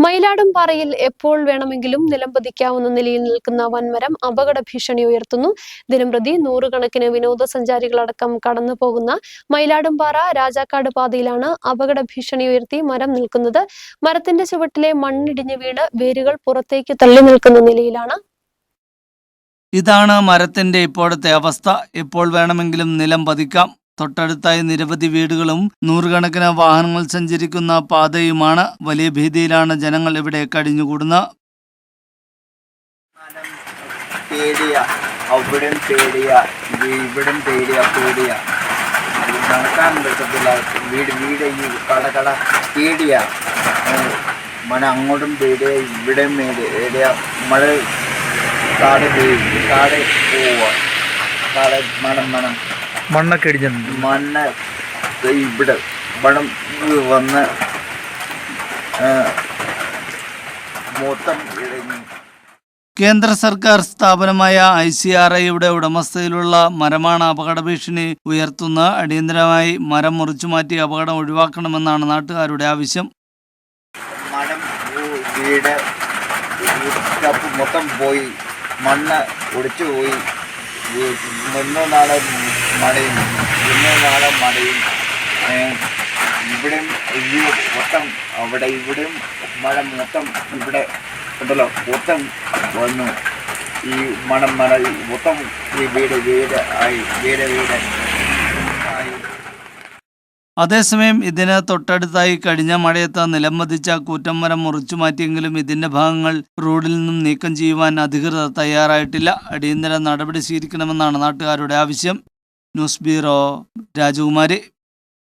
മയിലാടുംപാറയിൽ എപ്പോൾ വേണമെങ്കിലും നിലംപതിക്കാവുന്ന നിലയിൽ നിൽക്കുന്ന വൻമരം അപകട ഭീഷണി ഉയർത്തുന്നു. ദിനംപ്രതി നൂറുകണക്കിന് വിനോദസഞ്ചാരികളടക്കം കടന്നുപോകുന്ന മയിലാടുംപാറ രാജാക്കാട് പാതയിലാണ് അപകട ഭീഷണി ഉയർത്തി മരം നിൽക്കുന്നത്. മരത്തിന്റെ ചുവട്ടിലെ മണ്ണിടിഞ്ഞ് വീണ് വേരുകൾ പുറത്തേക്ക് തള്ളി നിൽക്കുന്ന നിലയിലാണ്. ഇതാണ് മരത്തിന്റെ ഇപ്പോഴത്തെ അവസ്ഥ. എപ്പോൾ വേണമെങ്കിലും നിലം പതിക്കാം. തൊട്ടടുത്തായി നിരവധി വീടുകളും നൂറുകണക്കിന് വാഹനങ്ങൾ സഞ്ചരിക്കുന്ന പാതയുമാണ്. വലിയ ഭീതിയിലാണ് ജനങ്ങൾ ഇവിടെ കഴിഞ്ഞുകൂടുന്നത്. നടക്കാൻ പറ്റത്തില്ല. വീട് ഈ കട പേടിയാ. മഴ അങ്ങോട്ടും പേടിയാ, ഇവിടെയും പേടിയാ. മഴ കാട് പോവുക. മണ്ണൊക്കെ ഇടിഞ്ഞിട്ടുണ്ട്. മണ്ണ് ഇവിടെ മണം വന്ന് മൊത്തം ഇഴഞ്ഞു. കേന്ദ്ര സർക്കാർ സ്ഥാപനമായ ICRIയുടെ ഉടമസ്ഥയിലുള്ള മരമാണ് അപകട ഭീഷണി ഉയർത്തുന്നത്. അടിയന്തരമായി മരം മുറിച്ചുമാറ്റി അപകടം ഒഴിവാക്കണമെന്നാണ് നാട്ടുകാരുടെ ആവശ്യം. മരം വീട് മൊത്തം പോയി, മണ്ണ് ഒടിച്ചു പോയി. മുന്നോ നാളെ മഴയും ഇവിടെയും ഈ മൊത്തം അവിടെ ഇവിടെയും മഴ മൊത്തം ഇവിടെ ഉണ്ടല്ലോ മൊത്തം വന്നു. ഈ മഴ മൊത്തം ഈ വീട് ആയി. അതേസമയം ഇതിന് തൊട്ടടുത്തായി കഴിഞ്ഞ മഴയത്ത് നിലംപതിച്ച കൂറ്റമരം മുറിച്ചു മാറ്റിയെങ്കിലും ഇതിന്റെ ഭാഗങ്ങൾ റോഡിൽ നിന്നും നീക്കം ചെയ്യുവാൻ അധികൃതർ തയ്യാറായിട്ടില്ല. അടിയന്തര നടപടി സ്വീകരിക്കണമെന്നാണ് നാട്ടുകാരുടെ ആവശ്യം. ന്യൂസ് ബ്യൂറോ, രാജകുമാരി.